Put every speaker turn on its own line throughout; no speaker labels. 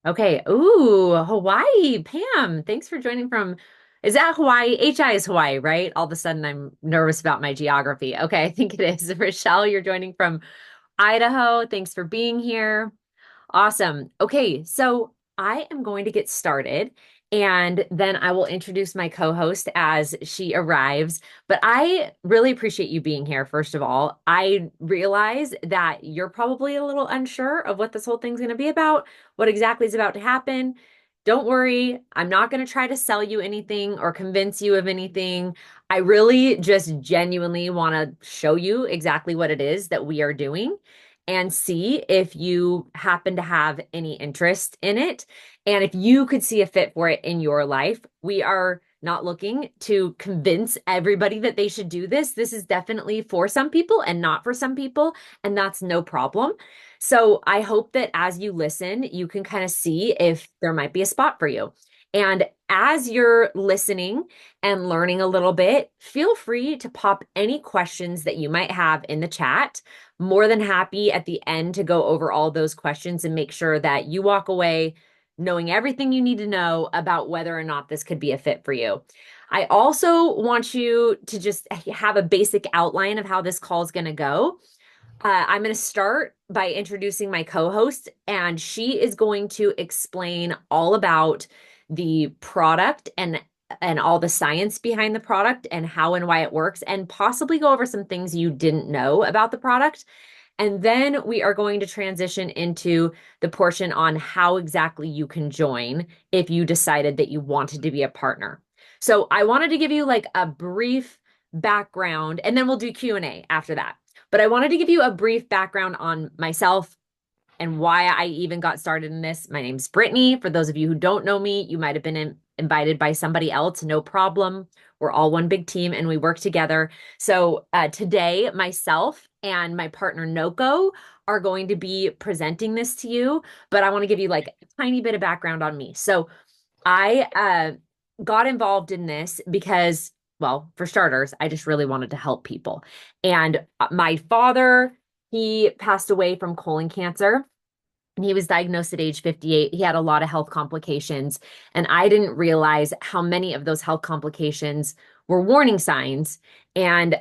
Okay. Ooh, Hawaii. Pam, thanks for joining from, is that Hawaii? HI is Hawaii, right? All of a sudden I'm nervous about my geography. Okay, I think it is. Rochelle, you're joining from Idaho. Thanks for being here. Awesome. Okay, so I am going to get started and then I will introduce my co-host as she arrives. But I really appreciate you being here, first of all. I realize that you're probably a little unsure of what this whole thing's going to be about, what exactly is about to happen. Don't worry, I'm not going to try to sell you anything or convince you of anything. I really just genuinely want to show you exactly what it is that we are doing and see if you happen to have any interest in it. And if you could see a fit for it in your life, we are not looking to convince everybody that they should do this. This is definitely for some people and not for some people, and that's no problem. So I hope that as you listen, you can kind of see if there might be a spot for you. And as you're listening and learning a little bit, feel free to pop any questions that you might have in the chat. More than happy at the end to go over all those questions and make sure that you walk away knowing everything you need to know about whether or not this could be a fit for you. I also want you to just have a basic outline of how this call is going to go. I'm going to start by introducing my co-host, and she is going to explain all about the product and all the science behind the product and how and why it works, and possibly go over some things you didn't know about the product. And then we are going to transition into the portion on how exactly you can join if you decided that you wanted to be a partner. So I wanted to give you like a brief background, and then we'll do Q&A after that. But I wanted to give you a brief background on myself and why I even got started in this. My name's Brittney. For those of you who don't know me, you might have been invited by somebody else. No problem. We're all one big team and we work together. So today, myself and my partner Noko are going to be presenting this to you, but I want to give you like a tiny bit of background on me. So I got involved in this because, well, for starters, I just really wanted to help people. And my father, he passed away from colon cancer. And he was diagnosed at age 58. He had a lot of health complications. And I didn't realize how many of those health complications were warning signs. And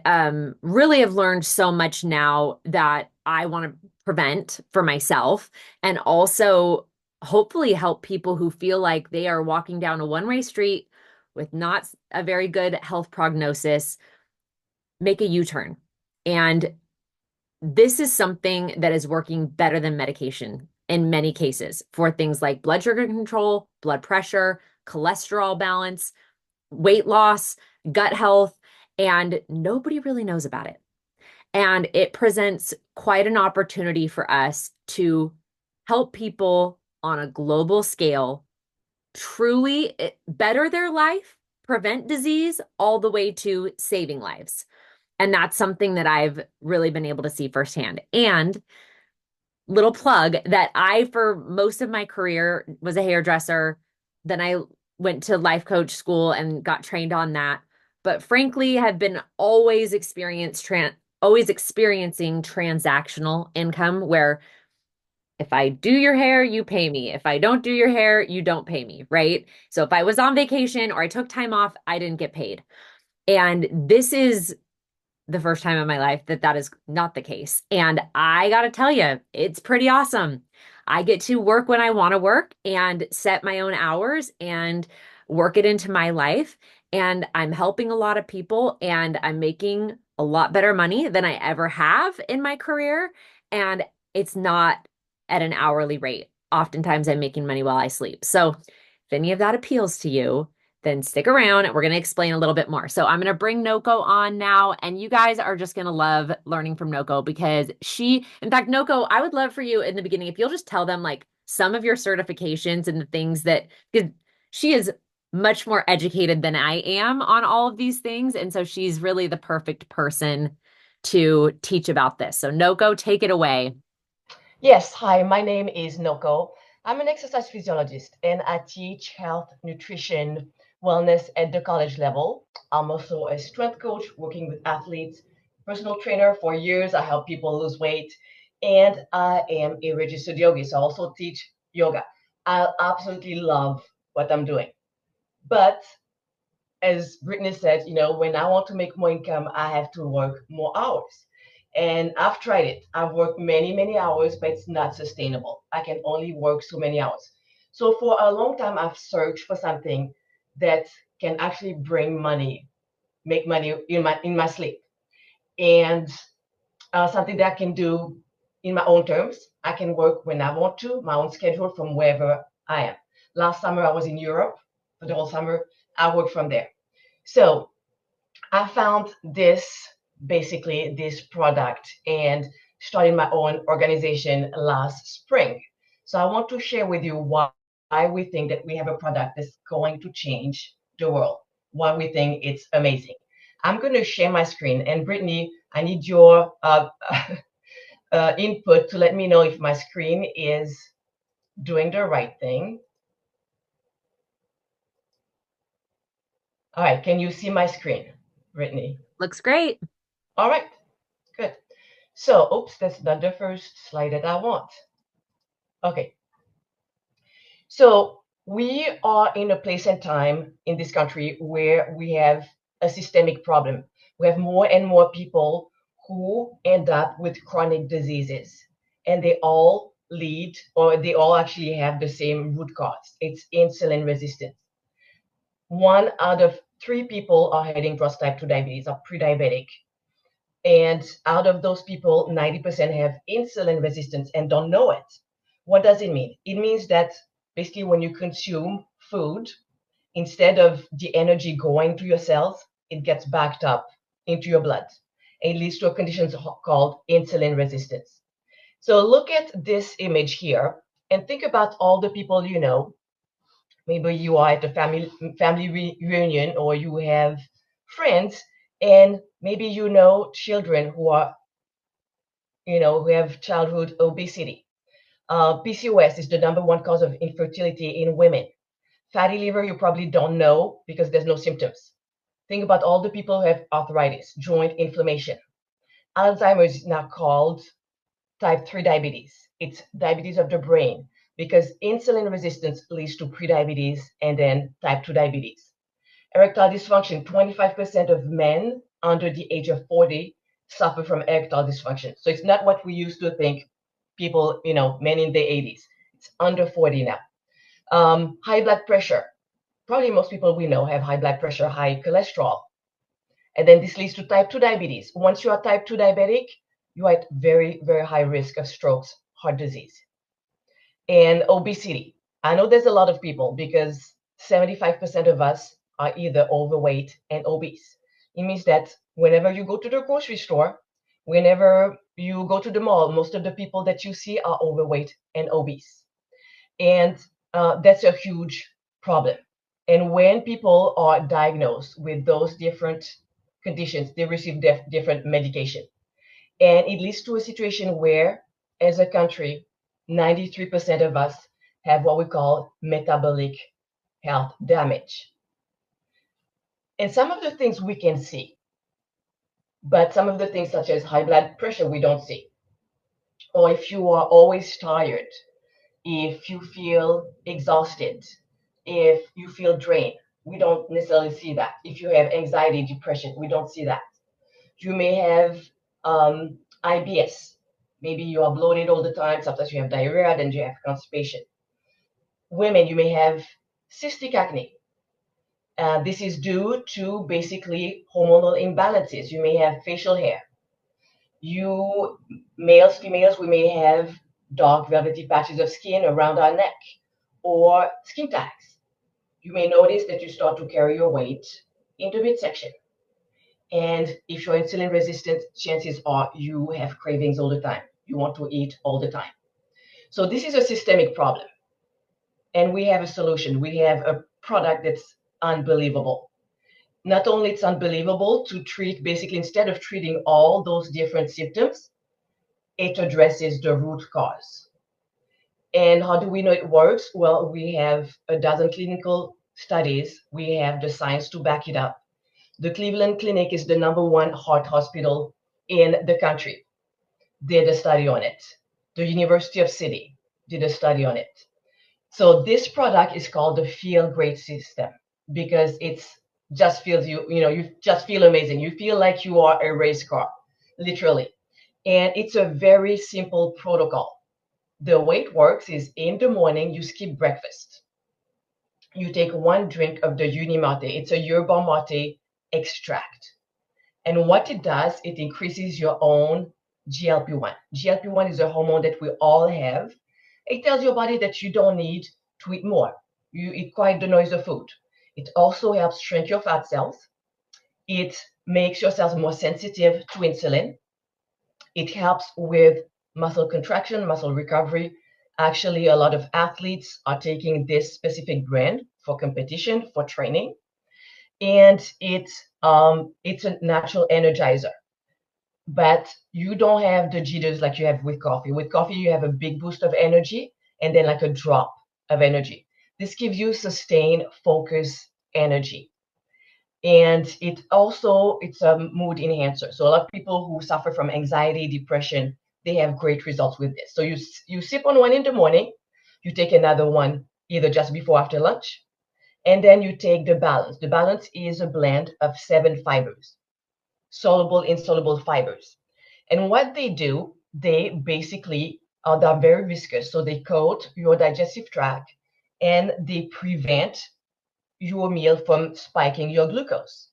really have learned so much now that I want to prevent for myself and also hopefully help people who feel like they are walking down a one-way street with not a very good health prognosis make a U-turn. And this is something that is working better than medication in many cases for things like blood sugar control, blood pressure, cholesterol balance, weight loss, gut health, and nobody really knows about it. And it presents quite an opportunity for us to help people on a global scale truly better their life, prevent disease, all the way to saving lives. And that's something that I've really been able to see firsthand. And little plug that I, for most of my career, was a hairdresser. Then I went to life coach school and got trained on that. But frankly, have been always experiencing transactional income where if I do your hair, you pay me. If I don't do your hair, you don't pay me, right? So if I was on vacation or I took time off, I didn't get paid. And this is the first time in my life that that is not the case. And I got to tell you, it's pretty awesome. I get to work when I want to work and set my own hours and work it into my life. And I'm helping a lot of people and I'm making a lot better money than I ever have in my career. And it's not at an hourly rate. Oftentimes I'm making money while I sleep. So if any of that appeals to you, then stick around and we're going to explain a little bit more. So I'm going to bring Noko on now, and you guys are just going to love learning from Noko because in fact, Noko, I would love for you in the beginning, if you'll just tell them like some of your certifications and the things that, because she is much more educated than I am on all of these things. And so she's really the perfect person to teach about this. So Noko, take it away.
Yes, hi, my name is Noko. I'm an exercise physiologist and I teach health, nutrition, wellness at the college level. I'm also a strength coach working with athletes, personal trainer for years. I help people lose weight, and I am a registered yogi, so I also teach yoga. I absolutely love what I'm doing. But as Brittney said, when I want to make more income, I have to work more hours. And I've tried it. I've worked many, many hours, but it's not sustainable. I can only work so many hours. So for a long time, I've searched for something that can actually bring money, make money in my sleep, and something that I can do in my own terms. I can work when I want to, my own schedule from wherever I am. Last summer, I was in Europe for the whole summer. I worked from there. So I found this product and started my own organization last spring. So I want to share with you why we think that we have a product that's going to change the world, why we think it's amazing. I'm going to share my screen, and Brittney, I need your input to let me know if my screen is doing the right thing. All right, can you see my screen, Brittney?
Looks great.
All right, good. So, oops, that's not the first slide that I want. Okay, so we are in a place and time in this country where we have a systemic problem. We have more and more people who end up with chronic diseases, and they all lead, or they all actually have the same root cause. It's insulin resistance. 1 out of 3 people are heading towards type 2 diabetes, are pre-diabetic. And out of those people, 90% have insulin resistance and don't know it. What does it mean? It means that basically when you consume food, instead of the energy going to your cells, it gets backed up into your blood. And it leads to a condition called insulin resistance. So look at this image here and think about all the people you know. Maybe you are at a family reunion, or you have friends, and maybe you know children who have childhood obesity. PCOS is the number one cause of infertility in women. Fatty liver, you probably don't know because there's no symptoms. Think about all the people who have arthritis, joint inflammation. Alzheimer's is now called type 3 diabetes. It's diabetes of the brain because insulin resistance leads to prediabetes and then type 2 diabetes. Erectile dysfunction, 25% of men under the age of 40 suffer from erectile dysfunction. So it's not what we used to think, people, men in their 80s. It's under 40 now. High blood pressure. Probably most people we know have high blood pressure, high cholesterol. And then this leads to type 2 diabetes. Once you are type 2 diabetic, you are at very, very high risk of strokes, heart disease, and obesity. I know there's a lot of people because 75% of us are either overweight and obese. It means that whenever you go to the grocery store, whenever you go to the mall, most of the people that you see are overweight and obese. And that's a huge problem. And when people are diagnosed with those different conditions, they receive different medication. And it leads to a situation where, as a country, 93% of us have what we call metabolic health damage. And some of the things we can see, but some of the things such as high blood pressure, we don't see. Or if you are always tired, if you feel exhausted, if you feel drained, we don't necessarily see that. If you have anxiety, depression, we don't see that. You may have IBS. Maybe you are bloated all the time. Sometimes you have diarrhea, then you have constipation. Women, you may have cystic acne. This is due to basically hormonal imbalances. You may have facial hair. You, males, females, we may have dark velvety patches of skin around our neck or skin tags. You may notice that you start to carry your weight in the midsection. And if you're insulin resistant, chances are you have cravings all the time. You want to eat all the time. So this is a systemic problem. And we have a solution. We have a product that's unbelievable. Not only it's unbelievable to treat, basically, instead of treating all those different symptoms, it addresses the root cause. And how do we know it works? Well, we have a dozen clinical studies. We have the science to back it up. The Cleveland Clinic is the number one heart hospital in the country. Did a study on it. The University of City did a study on it. So this product is called the Feel Great system because it's just feels you just feel amazing. You feel like you are a race car, literally. And it's a very simple protocol. The way it works is in the morning, you skip breakfast. You take one drink of the Unimate. It's a yerba mate extract. And what it does, it increases your own GLP-1. GLP-1 is a hormone that we all have. It tells your body that you don't need to eat more. You eat quite the noise of food. It also helps shrink your fat cells. It makes your cells more sensitive to insulin. It helps with muscle contraction, muscle recovery. Actually, a lot of athletes are taking this specific brand for competition, for training, and it's a natural energizer. But you don't have the jitters like you have with coffee. With coffee, you have a big boost of energy and then like a drop of energy. This gives you sustained focus energy. And it's a mood enhancer. So a lot of people who suffer from anxiety, depression, they have great results with this. So you sip on one in the morning, you take another one either just before or after lunch, and then you take the balance. The balance is a blend of 7 fibers, soluble, insoluble fibers. And what they do, they basically they're very viscous, so they coat your digestive tract and they prevent your meal from spiking your glucose.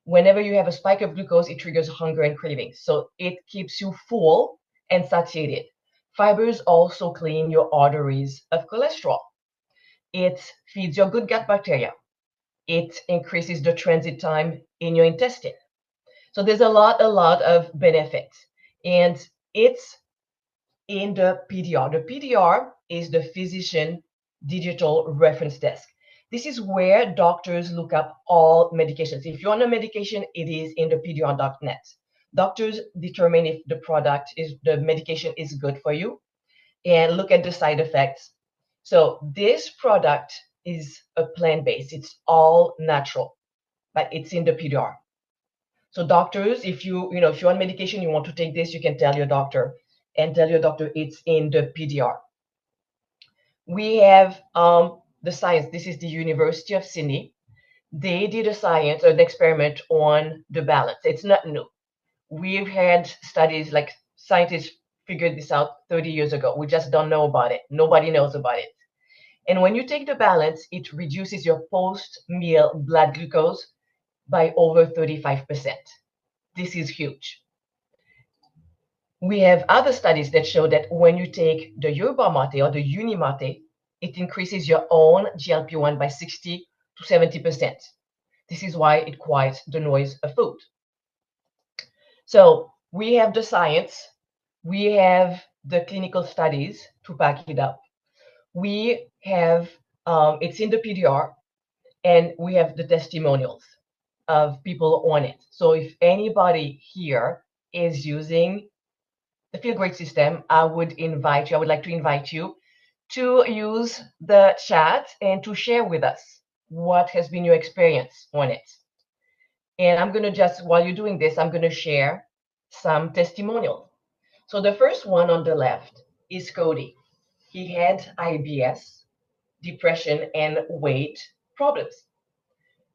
Whenever you have a spike of glucose, it triggers hunger and cravings. So it keeps you full and satiated. Fibers also clean your arteries of cholesterol. It feeds your good gut bacteria. It increases the transit time in your intestine. So there's a lot of benefits. And it's in the PDR. The PDR is the Physician Digital Reference Desk. This is where doctors look up all medications. If you're on a medication, it is in the PDR.net. Doctors determine if the medication is good for you and look at the side effects. So this product is a plant-based. It's all natural, but it's in the PDR. So doctors, if you're on medication, you want to take this, you can tell your doctor and tell your doctor it's in the PDR. We have the science. This is the University of Sydney. They did a science or an experiment on the balance. It's not new. We've had studies like scientists figured this out 30 years ago. We just don't know about it. Nobody knows about it. And when you take the balance, it reduces your post-meal blood glucose by over 35%. This is huge. We have other studies that show that when you take the yerba mate or the Unimate, it increases your own GLP-1 by 60 to 70%. This is why it quiets the noise of food. So we have the science, we have the clinical studies to back it up. We have it's in the PDR, and we have the testimonials of people on it. So if anybody here is using the Feel Great system, I would like to invite you to use the chat and to share with us what has been your experience on it. And I'm going to while you're doing this, I'm going to share some testimonials. So the first one on the left is Cody. He had IBS, depression, and weight problems.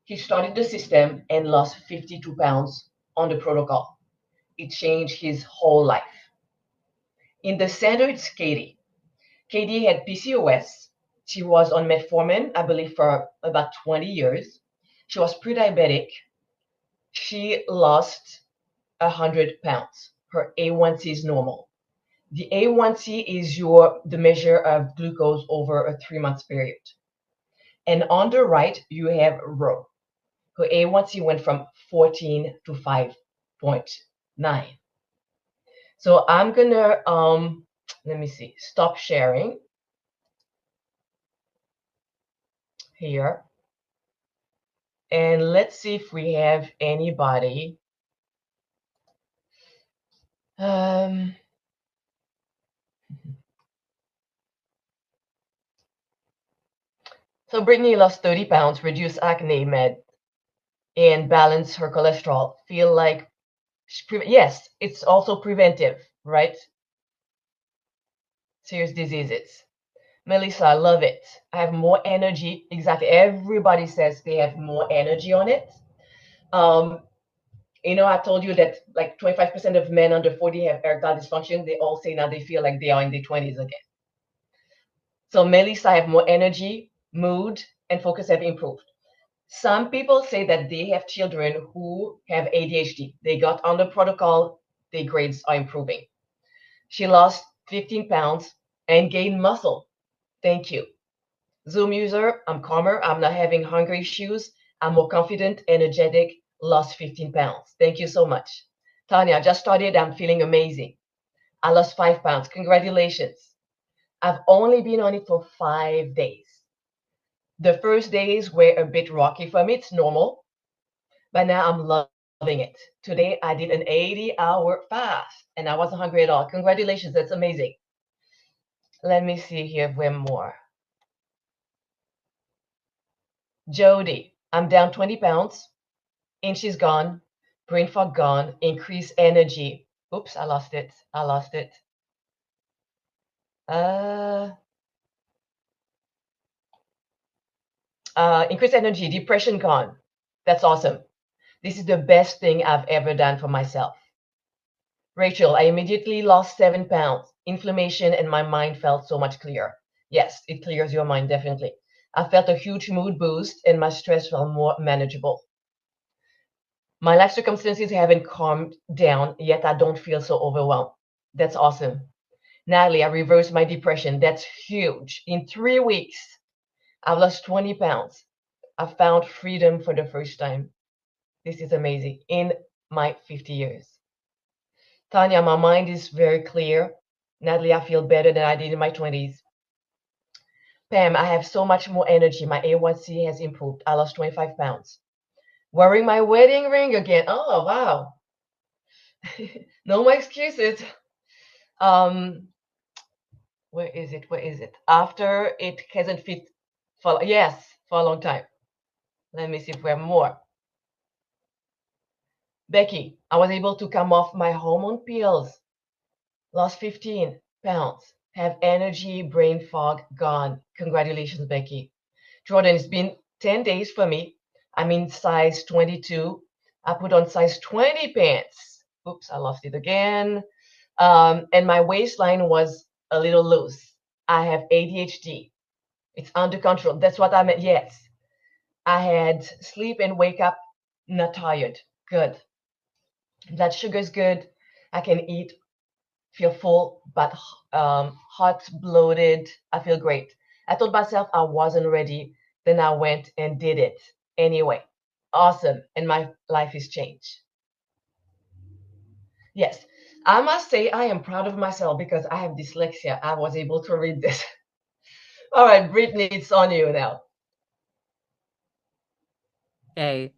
He started the system and lost 52 pounds on the protocol. It changed his whole life. In the center, it's Katie. Katie had PCOS. She was on metformin, I believe, for about 20 years. She was pre-diabetic. She lost 100 pounds. Her A1C is normal. The A1C is the measure of glucose over a 3 month period. And on the right, you have Ro. Her A1C went from 14 to 5.9. So I'm gonna let me see, stop sharing here. And let's see if we have anybody. So Brittney lost 30 pounds, reduced acne med, and balanced her cholesterol. Feel like, yes, it's also preventive, right? Serious diseases. Melissa, I love it. I have more energy. Exactly. Everybody says they have more energy on it. Um, I told you that like 25% of men under 40 have erectile dysfunction. They all say now they feel like they are in their 20s again. So Melissa, I have more energy, mood, and focus have improved. Some people say that they have children who have ADHD. They got on the protocol, their grades are improving. She lost 15 pounds and gained muscle. Thank you. Zoom user, I'm calmer. I'm not having hunger issues. I'm more confident, energetic, lost 15 pounds. Thank you so much. Tanya, I just started. I'm feeling amazing. I lost 5 pounds. Congratulations. I've only been on it for 5 days. The first days were a bit rocky for me. It's normal, but now I'm loving it. Today I did an 80-hour fast and I wasn't hungry at all. Congratulations. That's amazing. Let me see here where more. Jody, I'm down 20 pounds. Inches gone. Brain fog gone. Increased energy. Oops, I lost it. I lost it. Uh, Increased energy. Depression gone. That's awesome. This is the best thing I've ever done for myself. Rachel, I immediately lost 7 pounds. Inflammation and my mind felt so much clearer. Yes, it clears your mind, definitely. I felt a huge mood boost and my stress felt more manageable. My life circumstances haven't calmed down, yet I don't feel so overwhelmed. That's awesome. Natalie, I reversed my depression. That's huge. In 3 weeks, I've lost 20 pounds. I found freedom for the first time. This is amazing in my 50 years. Tanya, my mind is very clear. Natalie, I feel better than I did in my 20s. Pam, I have so much more energy. My A1C has improved. I lost 25 pounds. Wearing my wedding ring again. Oh, wow. No more excuses. Um, where is it? Where is it? After it hasn't fit for, yes, for a long time. Let me see if we have more. Becky, I was able to come off my hormone pills. Lost 15 pounds. Have energy, brain fog gone. Congratulations, Becky. Jordan, it's been 10 days for me. I'm in size 22. I put on size 20 pants. Oops, I lost it again. And my waistline was a little loose. I have ADHD. It's under control. That's what I meant. Yes. I had sleep and wake up not tired. Good. Blood sugar is good. I can eat, feel full, but hot, bloated. I feel great. I told myself I wasn't ready. Then I went and did it anyway. Awesome. And my life is changed. Yes. I must say I am proud of myself because I have dyslexia. I was able to read this. All right, Brittney, it's on you now.
Okay.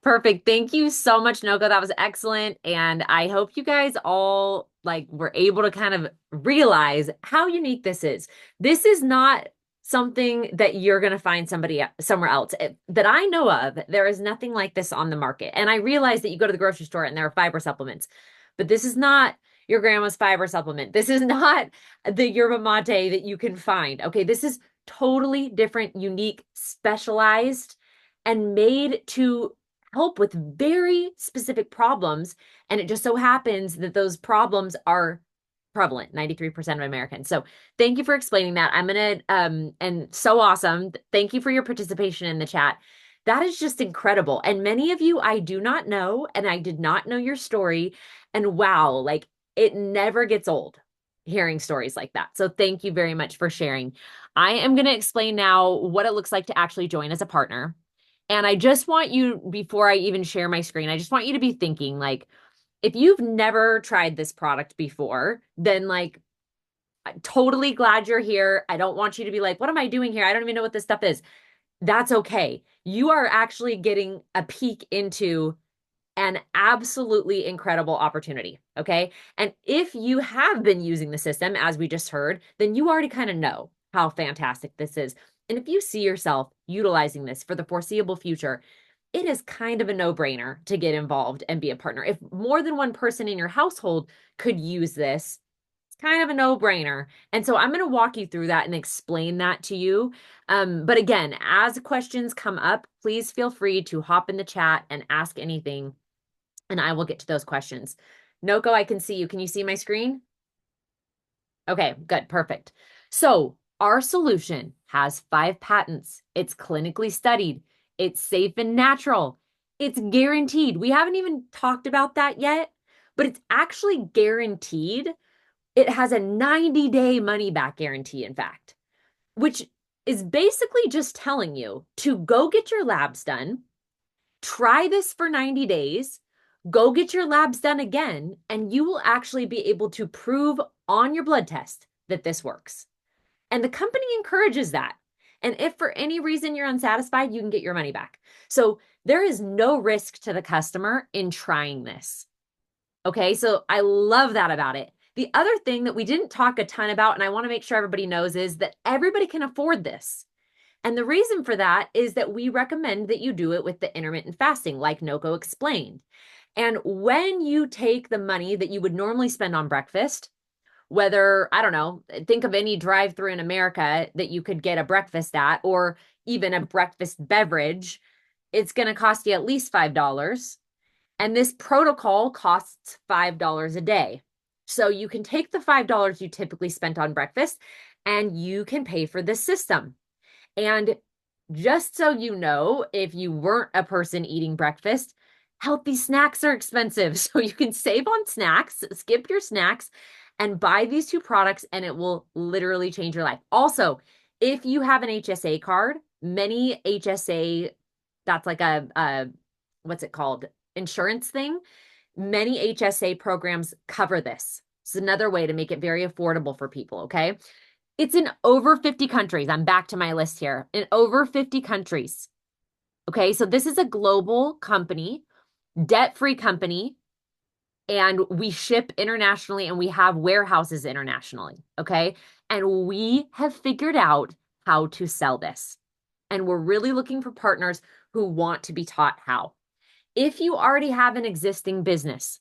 Perfect. Thank you so much, Noko. That was excellent. And I hope you guys all like were able to kind of realize how unique this is. This is not something that you're going to find somewhere else. That I know of. There is nothing like this on the market. And I realize that you go to the grocery store and there are fiber supplements, but this is not your grandma's fiber supplement. This is not the yerba mate that you can find. Okay, this is totally different, unique, specialized and made to help with very specific problems. And it just so happens that those problems are prevalent, 93% of Americans. So thank you for explaining that. I'm going to, and so awesome. Thank you for your participation in the chat. That is just incredible. And many of you I do not know, and I did not know your story. And wow, like it never gets old hearing stories like that. So thank you very much for sharing. I am going to explain now what it looks like to actually join as a partner. And I just want you, before I even share my screen, I just want you to be thinking like, if you've never tried this product before, then like, I'm totally glad you're here. I don't want you to be like, what am I doing here? I don't even know what this stuff is. That's okay. You are actually getting a peek into an absolutely incredible opportunity. Okay. And if you have been using the system, as we just heard, then you already kind of know how fantastic this is. And if you see yourself utilizing this for the foreseeable future, it is kind of a no-brainer to get involved and be a partner. If more than one person in your household could use this, kind of a no-brainer. And so I'm going to walk you through that and explain that to you. But again, as questions come up, please feel free to hop in the chat and ask anything, and I will get to those questions. Noko, I can see you. Can you see my screen? Okay, good, perfect. So our solution has 5 patents. It's clinically studied. It's safe and natural. It's guaranteed. We haven't even talked about that yet, but it's actually guaranteed. It has a 90-day money back guarantee, in fact, which is basically just telling you to go get your labs done, try this for 90 days, go get your labs done again, and you will actually be able to prove on your blood test that this works. And the company encourages that. And if for any reason you're unsatisfied, you can get your money back. So there is no risk to the customer in trying this. Okay, so I love that about it. The other thing that we didn't talk a ton about, and I want to make sure everybody knows, is that everybody can afford this. And the reason for that is that we recommend that you do it with the intermittent fasting, like Noko explained. And when you take the money that you would normally spend on breakfast, whether, I don't know, think of any drive-through in America that you could get a breakfast at, or even a breakfast beverage, it's going to cost you at least $5. And this protocol costs $5 a day. So you can take the $5 you typically spent on breakfast and you can pay for this system. And just so you know, if you weren't a person eating breakfast, healthy snacks are expensive. So you can save on snacks, skip your snacks, and buy these 2 products, and it will literally change your life. Also, if you have an HSA card, many HSA, that's like a what's it called? Insurance thing. Many HSA programs cover this. It's another way to make it very affordable for people, okay? It's in over 50 countries. I'm back to my list here. In over 50 countries. Okay, so this is a global company, debt-free company, and we ship internationally and we have warehouses internationally, okay? And we have figured out how to sell this. And we're really looking for partners who want to be taught how. If you already have an existing business,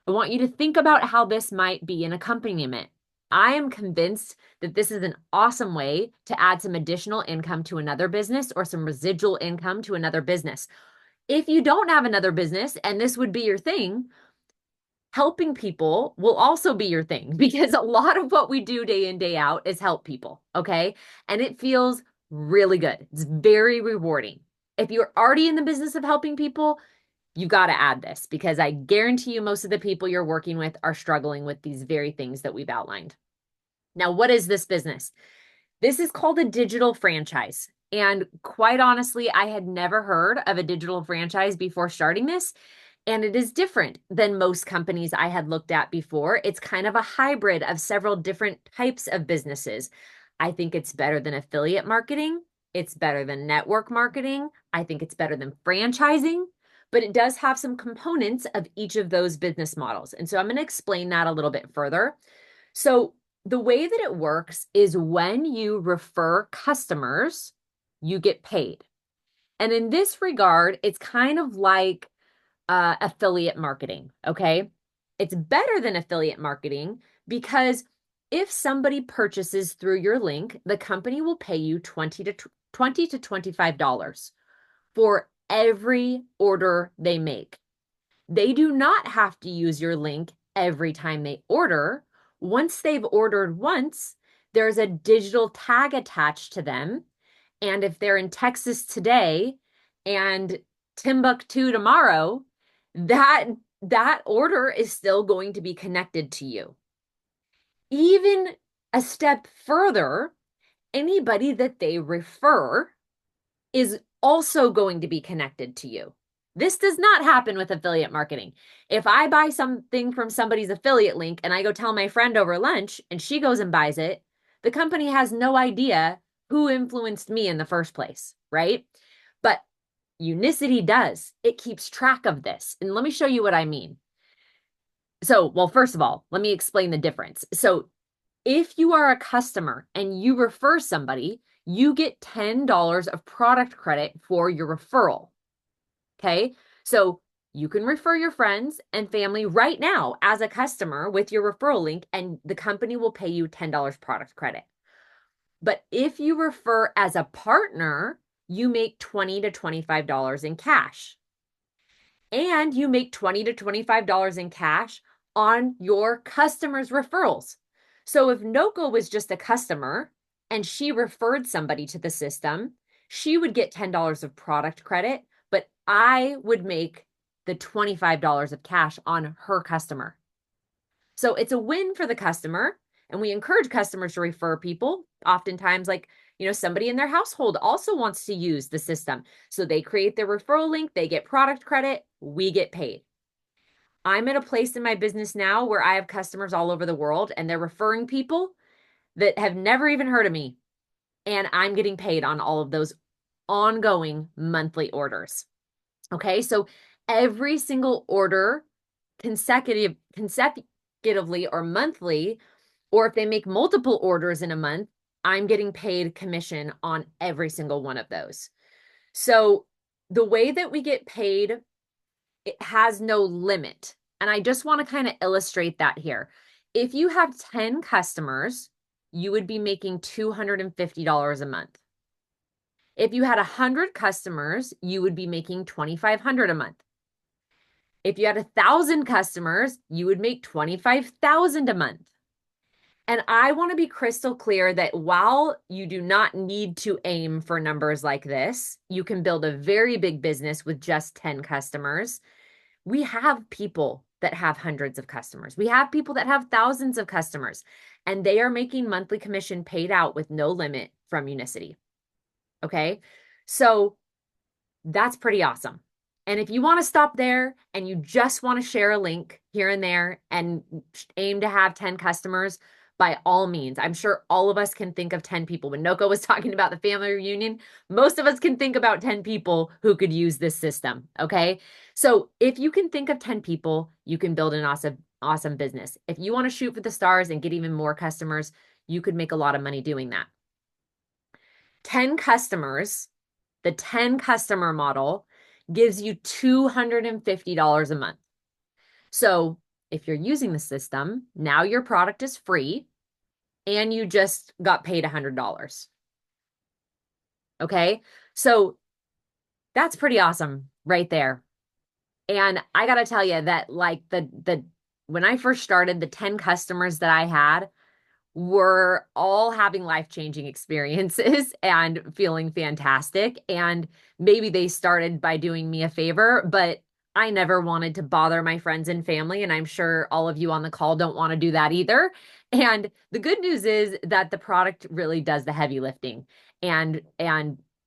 I want you to think about how this might be an accompaniment. I am convinced that this is an awesome way to add some additional income to another business or some residual income to another business. If you don't have another business and this would be your thing, helping people will also be your thing, because a lot of what we do day in, day out is help people, okay? And it feels really good. It's very rewarding. If you're already in the business of helping people, you got to add this, because I guarantee you most of the people you're working with are struggling with these very things that we've outlined. Now, what is this business? This is called a digital franchise. And quite honestly, I had never heard of a digital franchise before starting this. And it is different than most companies I had looked at before. It's kind of a hybrid of several different types of businesses. I think it's better than affiliate marketing. It's better than network marketing. I think it's better than franchising, but it does have some components of each of those business models. And so I'm going to explain that a little bit further. So the way that it works is when you refer customers, you get paid. And in this regard, it's kind of like affiliate marketing, okay? It's better than affiliate marketing because if somebody purchases through your link, the company will pay you $20 to $25 for every order they make. They do not have to use your link every time they order. Once they've ordered once, there's a digital tag attached to them. And if they're in Texas today and Timbuktu tomorrow, that order is still going to be connected to you. Even a step further, anybody that they refer is also going to be connected to you. This does not happen with affiliate marketing. If I buy something from somebody's affiliate link and I go tell my friend over lunch and she goes and buys it, the company has no idea who influenced me in the first place, right? But Unicity does. It keeps track of this. And let me show you what I mean. So, well, first of all, let me explain the difference. So, if you are a customer and you refer somebody, you get $10 of product credit for your referral. Okay. So You can refer your friends and family right now as a customer with your referral link, and the company will pay you $10 product credit. But if you refer as a partner, you make $20 to $25 in cash. And you make $20 to $25 in cash on your customers' referrals. So if Noko was just a customer and she referred somebody to the system, she would get $10 of product credit, but I would make the $25 of cash on her customer. So it's a win for the customer. And we encourage customers to refer people. Oftentimes, like, somebody in their household also wants to use the system. So they create their referral link, they get product credit, we get paid. I'm at a place in my business now where I have customers all over the world and they're referring people that have never even heard of me. And I'm getting paid on all of those ongoing monthly orders. Okay. So every single order consecutively or monthly, or if they make multiple orders in a month, I'm getting paid commission on every single one of those. So the way that we get paid, it has no limit. And I just want to kind of illustrate that here. If you have 10 customers, you would be making $250 a month. If you had 100 customers, you would be making $2,500 a month. If you had 1,000 customers, you would make $25,000 a month. And I want to be crystal clear that while you do not need to aim for numbers like this, you can build a very big business with just 10 customers. We have people that have hundreds of customers. We have people that have thousands of customers, and they are making monthly commission paid out with no limit from Unicity. Okay. So that's pretty awesome. And if you want to stop there and you just want to share a link here and there and aim to have 10 customers, by all means, I'm sure all of us can think of 10 people. When Noko was talking about the family reunion, most of us can think about 10 people who could use this system. Okay. So if you can think of 10 people, you can build an awesome business. If you want to shoot for the stars and get even more customers, you could make a lot of money doing that. 10 customers, the 10 customer model gives you $250 a month. So if you're using the system, now your product is free and you just got paid $100. Okay. So that's pretty awesome right there. And I got to tell you that like when I first started, the 10 customers that I had were all having life-changing experiences and feeling fantastic. And maybe they started by doing me a favor, but I never wanted to bother my friends and family. And I'm sure all of you on the call don't want to do that either. And the good news is that the product really does the heavy lifting, and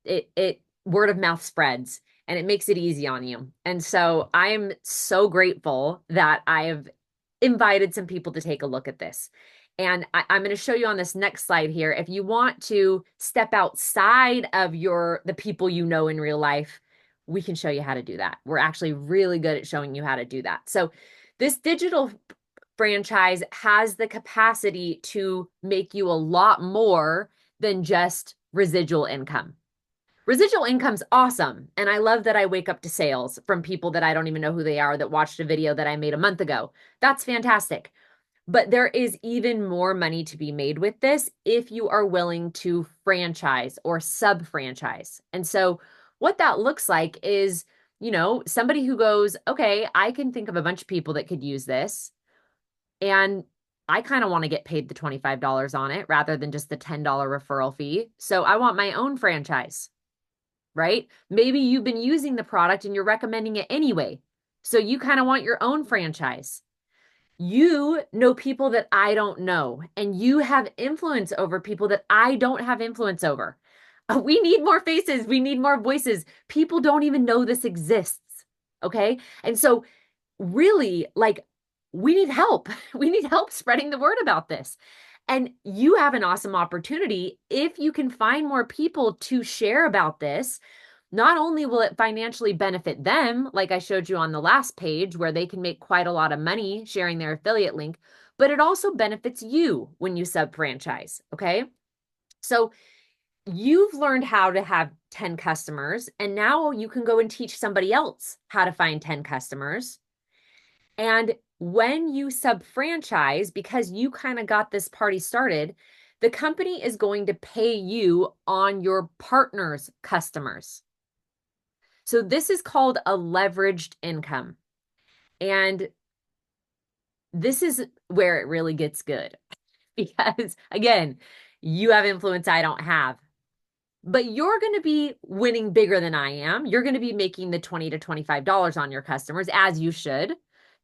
it word of mouth spreads and it makes it easy on you. And so I'm so grateful that I've invited some people to take a look at this. And I'm going to show you on this next slide here. If you want to step outside of the people you know in real life, we can show you how to do that. We're actually really good at showing you how to do that. So this digital franchise has the capacity to make you a lot more than just residual income. Residual income's awesome. And I love that I wake up to sales from people that I don't even know who they are that watched a video that I made a month ago. That's fantastic. But there is even more money to be made with this if you are willing to franchise or sub-franchise. And so what that looks like is, somebody who goes, okay, I can think of a bunch of people that could use this. And I kind of want to get paid the $25 on it rather than just the $10 referral fee. So I want my own franchise, right? Maybe you've been using the product and you're recommending it anyway. So you kind of want your own franchise. You know people that I don't know, and you have influence over people that I don't have influence over. We need more faces. We need more voices. People don't even know this exists. Okay. And so really, like, we need help. We need help spreading the word about this. And you have an awesome opportunity if you can find more people to share about this. Not only will it financially benefit them, like I showed you on the last page, where they can make quite a lot of money sharing their affiliate link, but it also benefits you when you sub-franchise, okay? So you've learned how to have 10 customers, and now you can go and teach somebody else how to find 10 customers. And when you sub franchise, because you kind of got this party started, the company is going to pay you on your partner's customers. So this is called a leveraged income. And this is where it really gets good because, again, you have influence I don't have. But you're going to be winning bigger than I am. You're going to be making the $20 to $25 on your customers, as you should,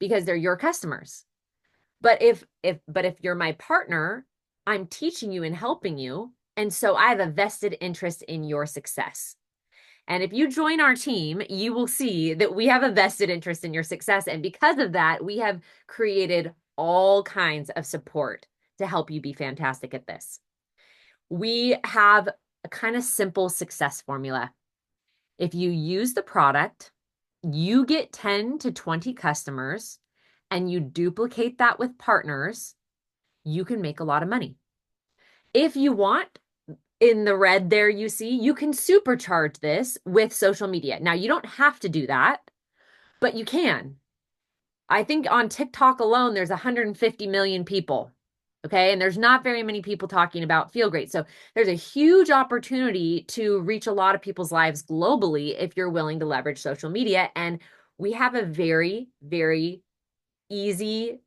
because they're your customers. But if you're my partner, I'm teaching you and helping you, and so I have a vested interest in your success. And if you join our team, you will see that we have a vested interest in your success, and because of that, we have created all kinds of support to help you be fantastic at this. We have a kind of simple success formula. If you use the product, you get 10 to 20 customers, and you duplicate that with partners, you can make a lot of money. If you want, in the red there you see, you can supercharge this with social media. Now, you don't have to do that, but you can. I think on TikTok alone, there's 150 million people. Okay. And there's not very many people talking about Feel Great. So there's a huge opportunity to reach a lot of people's lives globally if you're willing to leverage social media. And we have a very, very easy,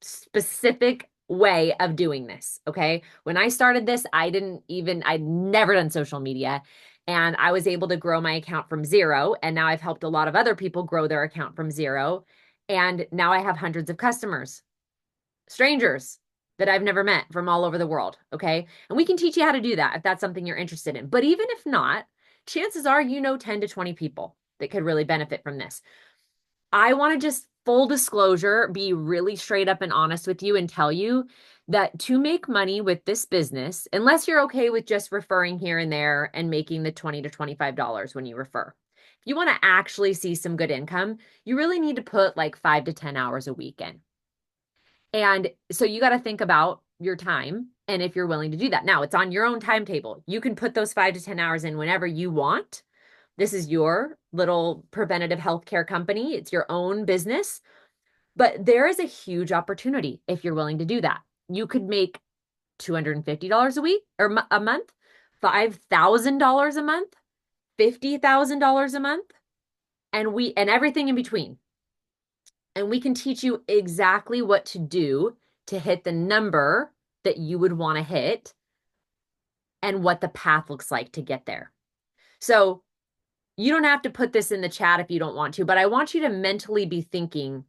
specific way of doing this. Okay. When I started this, I'd never done social media. And I was able to grow my account from zero. And now I've helped a lot of other people grow their account from zero. And now I have hundreds of customers, strangers that I've never met from all over the world. Okay. And we can teach you how to do that if that's something you're interested in. But even if not, chances are 10 to 20 people that could really benefit from this. I want to just full disclosure, be really straight up and honest with you and tell you that to make money with this business, unless you're okay with just referring here and there and making the $20 to $25 when you refer, if you want to actually see some good income, you really need to put like 5 to 10 hours a week in. And so you got to think about your time and if you're willing to do that. Now, it's on your own timetable. You can put those 5 to 10 hours in whenever you want. This is your little preventative healthcare company. It's your own business. But there is a huge opportunity if you're willing to do that. You could make $250 a week or a month, $5,000 a month, $50,000 a month, and everything in between. And we can teach you exactly what to do to hit the number that you would want to hit and what the path looks like to get there. So you don't have to put this in the chat if you don't want to, but I want you to mentally be thinking,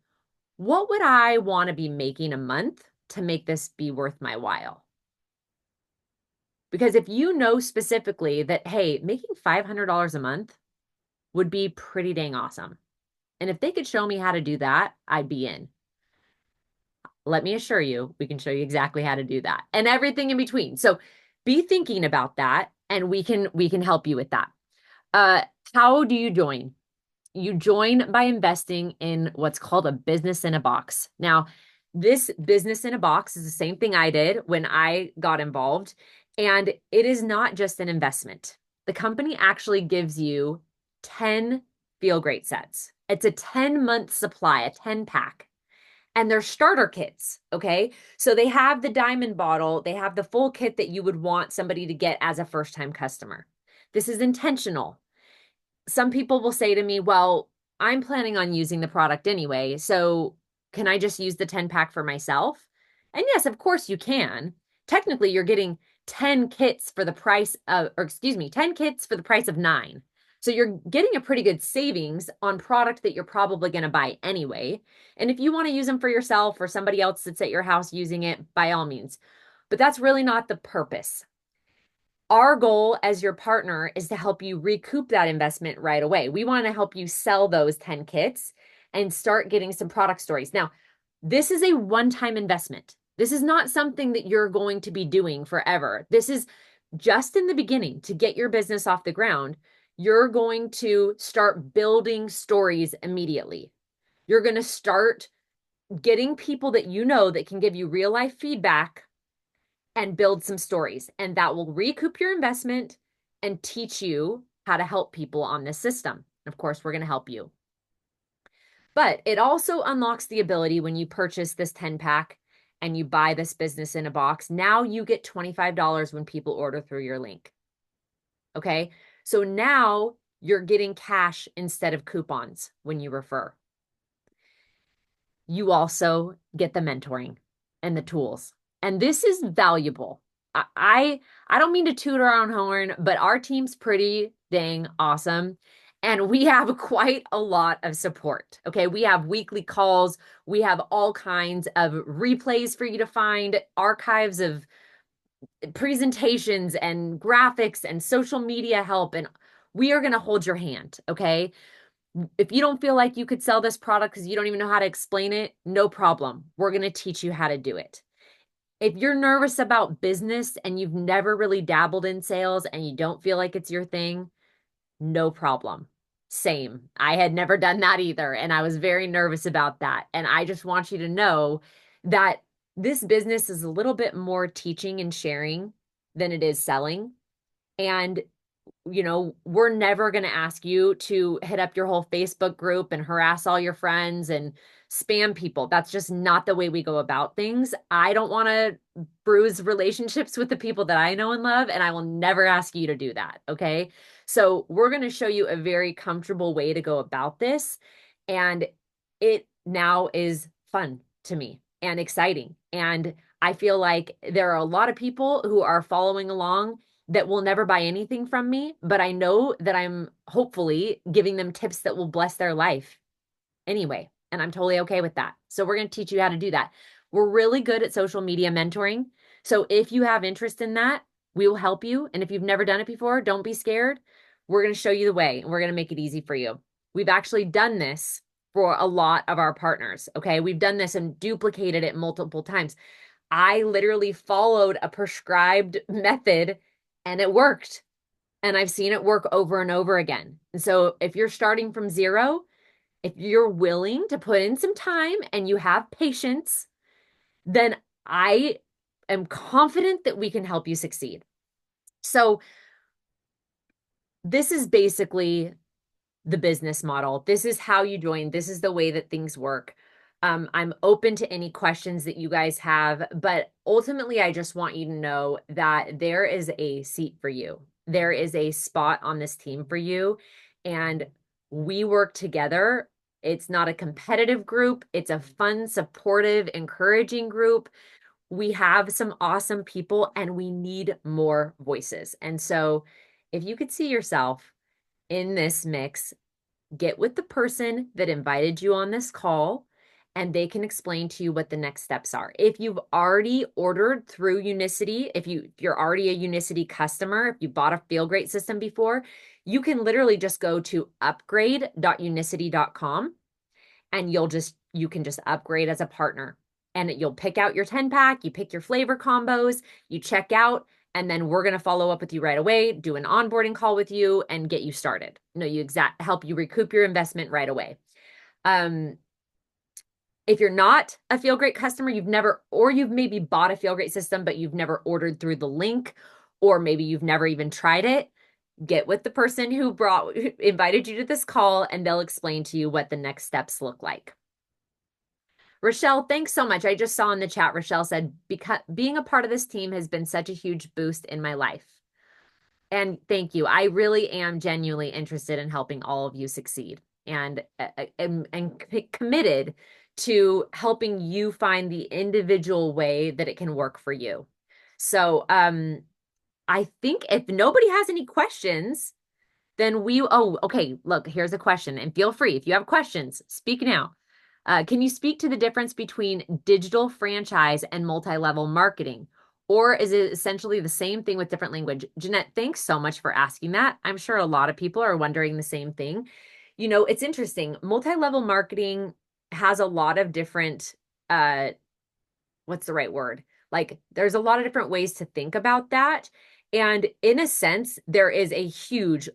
what would I want to be making a month to make this be worth my while? Because if you know specifically that, hey, making $500 a month would be pretty dang awesome. And if they could show me how to do that, I'd be in. Let me assure you, we can show you exactly how to do that and everything in between. So be thinking about that and we can help you with that. How do you join? You join by investing in what's called a business in a box. Now, this business in a box is the same thing I did when I got involved, and it is not just an investment. The company actually gives you 10 Feel Great sets. It's a 10-month supply, a 10 pack. And they're starter kits, okay? So they have the diamond bottle, they have the full kit that you would want somebody to get as a first-time customer. This is intentional. Some people will say to me, well, I'm planning on using the product anyway, so can I just use the 10 pack for myself? And yes, of course you can. Technically, you're getting 10 kits for the price of, 10 kits for the price of 9. So you're getting a pretty good savings on product that you're probably going to buy anyway. And if you want to use them for yourself or somebody else that's at your house using it, by all means. But that's really not the purpose. Our goal as your partner is to help you recoup that investment right away. We want to help you sell those 10 kits and start getting some product stories. Now, this is a one-time investment. This is not something that you're going to be doing forever. This is just in the beginning to get your business off the ground. You're going to start building stories immediately. You're going to start getting people that you know that can give you real life feedback and build some stories. And that will recoup your investment and teach you how to help people on this system. Of course, we're going to help you. But it also unlocks the ability when you purchase this 10 pack and you buy this business in a box. Now you get $25 when people order through your link. Okay. So now you're getting cash instead of coupons when you refer. You also get the mentoring and the tools. And this is valuable. I don't mean to toot our own horn, but our team's pretty dang awesome. And we have quite a lot of support. Okay. We have weekly calls. We have all kinds of replays for you to find, archives of presentations and graphics and social media help. And we are going to hold your hand. Okay. If you don't feel like you could sell this product because you don't even know how to explain it, no problem. We're going to teach you how to do it. If you're nervous about business and you've never really dabbled in sales and you don't feel like it's your thing, no problem. Same. I had never done that either. And I was very nervous about that. And I just want you to know that this business is a little bit more teaching and sharing than it is selling. And we're never going to ask you to hit up your whole Facebook group and harass all your friends and spam people. That's just not the way we go about things. I don't want to bruise relationships with the people that I know and love, and I will never ask you to do that. Okay. So we're going to show you a very comfortable way to go about this. And it now is fun to me and exciting. And I feel like there are a lot of people who are following along that will never buy anything from me, but I know that I'm hopefully giving them tips that will bless their life anyway. And I'm totally okay with that. So we're going to teach you how to do that. We're really good at social media mentoring. So if you have interest in that, we will help you. And if you've never done it before, don't be scared. We're going to show you the way and we're going to make it easy for you. We've actually done this for a lot of our partners. Okay. We've done this and duplicated it multiple times. I literally followed a prescribed method and it worked. And I've seen it work over and over again. And so if you're starting from zero, if you're willing to put in some time and you have patience, then I am confident that we can help you succeed. So this is basically the business model. This is how you join. This is the way that things work. I'm open to any questions that you guys have, but ultimately, I just want you to know that there is a seat for you. There is a spot on this team for you, and we work together. It's not a competitive group. It's a fun, supportive, encouraging group. We have some awesome people, and we need more voices. And so if you could see yourself in this mix, get with the person that invited you on this call and they can explain to you what the next steps are. If you've already ordered through Unicity, if you're already a Unicity customer, if you bought a Feel Great system before, you can literally just go to upgrade.unicity.com and you can just upgrade as a partner. And you'll pick out your 10 pack, you pick your flavor combos, you check out, and then we're going to follow up with you right away, do an onboarding call with you and get you started. Help you recoup your investment right away. If you're not a Feel Great customer, you've maybe bought a Feel Great system, but you've never ordered through the link, or maybe you've never even tried it, get with the person who invited you to this call and they'll explain to you what the next steps look like. Rochelle, thanks so much. I just saw in the chat, Rochelle said, because being a part of this team has been such a huge boost in my life. And thank you. I really am genuinely interested in helping all of you succeed and committed to helping you find the individual way that it can work for you. So I think if nobody has any questions, then okay, look, here's a question. And feel free, if you have questions, speak now. Can you speak to the difference between digital franchise and multi-level marketing? Or is it essentially the same thing with different language? Jeanette, thanks so much for asking that. I'm sure a lot of people are wondering the same thing. It's interesting. Multi-level marketing has a lot of different, what's the right word? Like there's a lot of different ways to think about that. And in a sense, there is a huge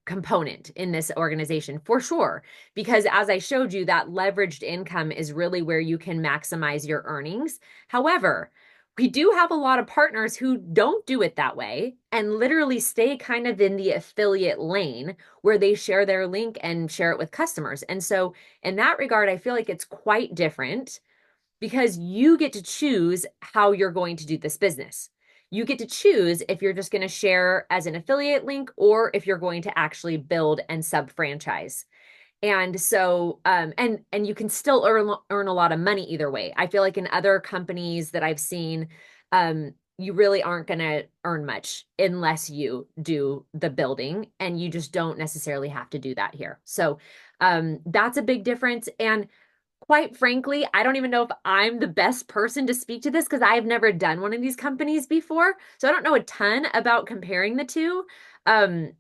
component in this organization for sure, because as I showed you, that leveraged income is really where you can maximize your earnings. However, We do have a lot of partners who don't do it that way and literally stay kind of in the affiliate lane where they share their link and share it with customers. And so, in that regard, I feel like it's quite different because you get to choose how you're going to do this business. You get to choose if you're just going to share as an affiliate link or if you're going to actually build and sub franchise. And so, and you can still earn a lot of money either way. I feel like in other companies that I've seen, you really aren't going to earn much unless you do the building, and you just don't necessarily have to do that here. So, that's a big difference. And quite frankly, I don't even know if I'm the best person to speak to this because I've never done one of these companies before. So I don't know a ton about comparing the two. Um,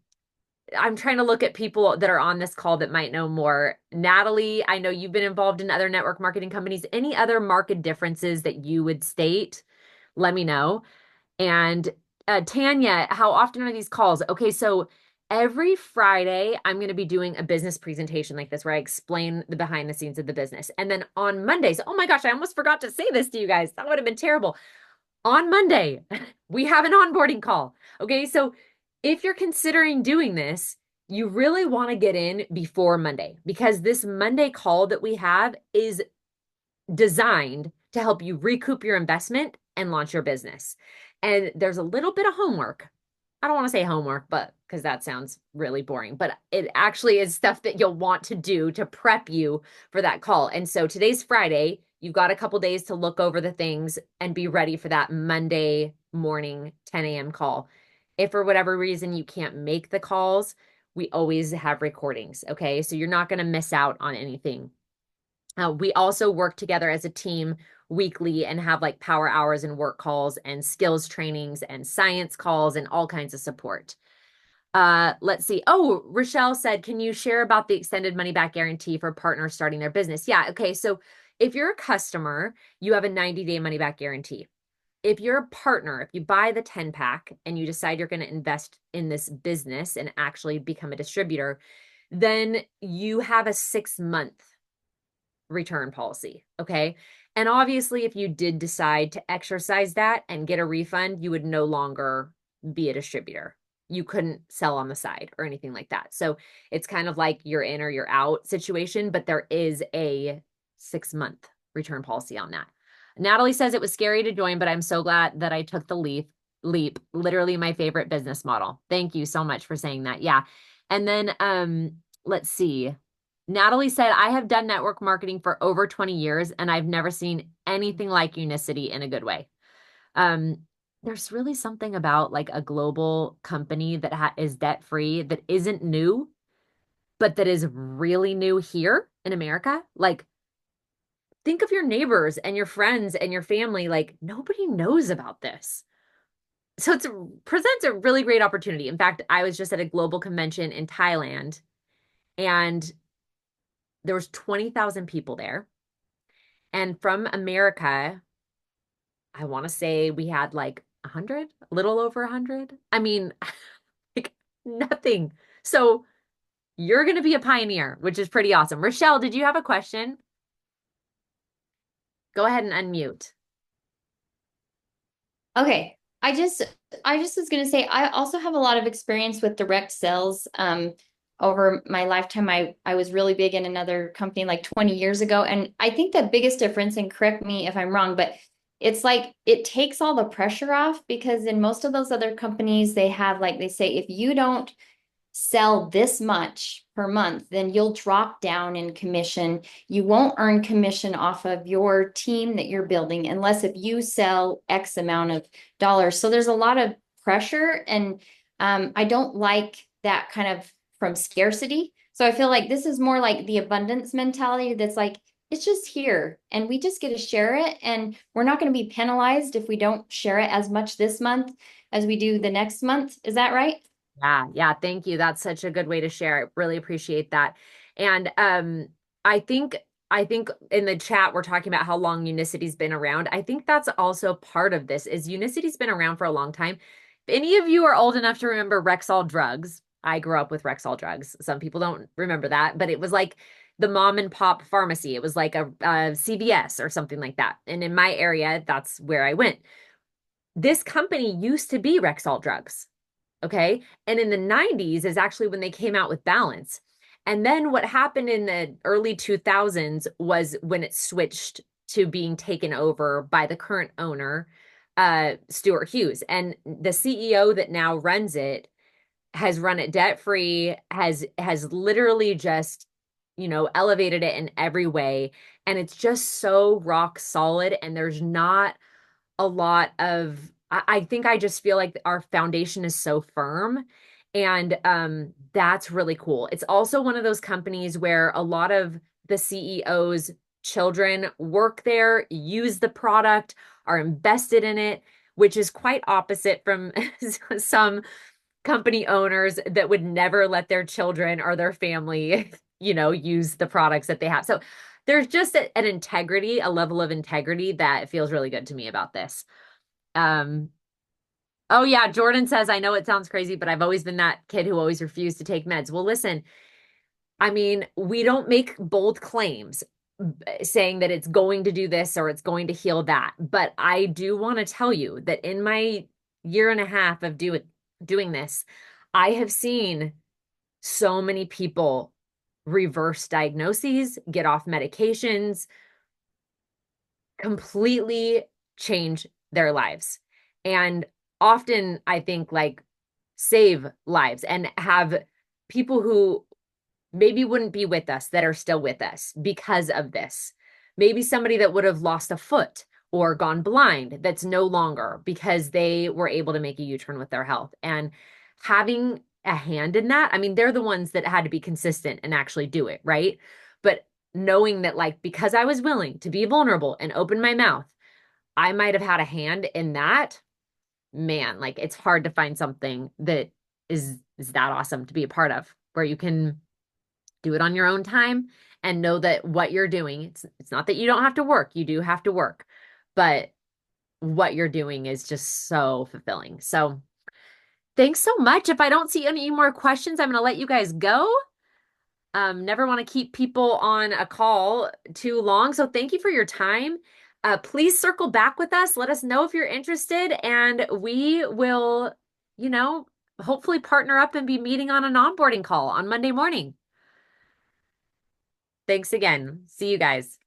I'm trying to look at people that are on this call that might know more. Natalie, I know you've been involved in other network marketing companies. Any other market differences that you would state? Let me know. And Tanya, how often are these calls? Okay, so every Friday, I'm going to be doing a business presentation like this where I explain the behind the scenes of the business. And then on Mondays, oh my gosh, I almost forgot to say this to you guys. That would have been terrible. On Monday, we have an onboarding call. Okay, so if you're considering doing this, you really want to get in before Monday because this Monday call that we have is designed to help you recoup your investment and launch your business. And there's a little bit of homework. I don't want to say homework, but because that sounds really boring, but it actually is stuff that you'll want to do to prep you for that call. And so today's Friday. You've got a couple days to look over the things and be ready for that Monday morning 10 a.m. call. If for whatever reason you can't make the calls, we always have recordings. Okay. So you're not going to miss out on anything. We also work together as a team weekly and have like power hours and work calls and skills trainings and science calls and all kinds of support. Let's see. Oh, Rochelle said, can you share about the extended money back guarantee for partners starting their business? Yeah. Okay. So if you're a customer, you have a 90-day money back guarantee. If you're a partner, if you buy the 10 pack and you decide you're going to invest in this business and actually become a distributor, then you have a 6-month return policy. Okay. And obviously, if you did decide to exercise that and get a refund, you would no longer be a distributor. You couldn't sell on the side or anything like that. So it's kind of like you're in or you're out situation, but there is a 6-month return policy on that. Natalie says it was scary to join, but I'm so glad that I took the leap. Literally my favorite business model. Thank you so much for saying that. Yeah. And then let's see. Natalie said, I have done network marketing for over 20 years and I've never seen anything like Unicity in a good way. Um, there's really something about like a global company that is debt free that isn't new, but that is really new here in America. Like, think of your neighbors and your friends and your family. Like, nobody knows about this. So it presents a really great opportunity. In fact, I was just at a global convention in Thailand and there was 20,000 people there. And from America, I want to say we had like 100, a little over 100. I mean, like nothing. So you're going to be a pioneer, which is pretty awesome. Rochelle, did you have a question? Go ahead and unmute.
Okay. I just was gonna say I also have a lot of experience with direct sales. Over my lifetime, I was really big in another company like 20 years ago. And I think the biggest difference, and correct me if I'm wrong, but it's like it takes all the pressure off because in most of those other companies, they have like they say, if you don't sell this much per month, then you'll drop down in commission. You won't earn commission off of your team that you're building unless if you sell X amount of dollars. So there's a lot of pressure, and I don't like that kind of from scarcity. So I feel like this is more like the abundance mentality that's like, it's just here and we just get to share it. And we're not going to be penalized if we don't share it as much this month as we do the next month. Is that right?
Yeah, thank you. That's such a good way to share. I really appreciate that. And I think I think in the chat we're talking about how long Unicity's been around. I think that's also part of this is Unicity's been around for a long time. If any of you are old enough to remember Rexall drugs, I grew up with Rexall drugs. Some people don't remember that, but it was like the mom and pop pharmacy. It was like a CVS or something like that. And in my area, that's where I went. This company used to be Rexall Drugs. Okay. And in the 90s is actually when they came out with Balance. And then what happened in the early 2000s was when it switched to being taken over by the current owner, Stuart Hughes. And the CEO that now runs it has run it debt free, has literally just, elevated it in every way. And it's just so rock solid. And there's not a lot of I think I just feel like our foundation is so firm. And that's really cool. It's also one of those companies where a lot of the CEOs' children work there, use the product, are invested in it, which is quite opposite from some company owners that would never let their children or their family, use the products that they have. So there's just an integrity, a level of integrity that feels really good to me about this. Um, oh yeah, Jordan says, I know it sounds crazy, but I've always been that kid who always refused to take meds. Well, listen, I mean, we don't make bold claims saying that it's going to do this or it's going to heal that. But I do want to tell you that in my year and a half of doing this, I have seen so many people reverse diagnoses, get off medications, completely change their lives. And often I think like save lives and have people who maybe wouldn't be with us that are still with us because of this. Maybe somebody that would have lost a foot or gone blind that's no longer because they were able to make a U-turn with their health. And having a hand in that, I mean, they're the ones that had to be consistent and actually do it, right? But knowing that, like, because I was willing to be vulnerable and open my mouth, I might have had a hand in that. Man, like it's hard to find something that is that awesome to be a part of, where you can do it on your own time and know that what you're doing, it's not that you don't have to work, you do have to work, but what you're doing is just so fulfilling. So thanks so much. If I don't see any more questions, I'm going to let you guys go. Never want to keep people on a call too long. So thank you for your time. Please circle back with us. Let us know if you're interested, and we will, you know, hopefully partner up and be meeting on an onboarding call on Monday morning. Thanks again. See you guys.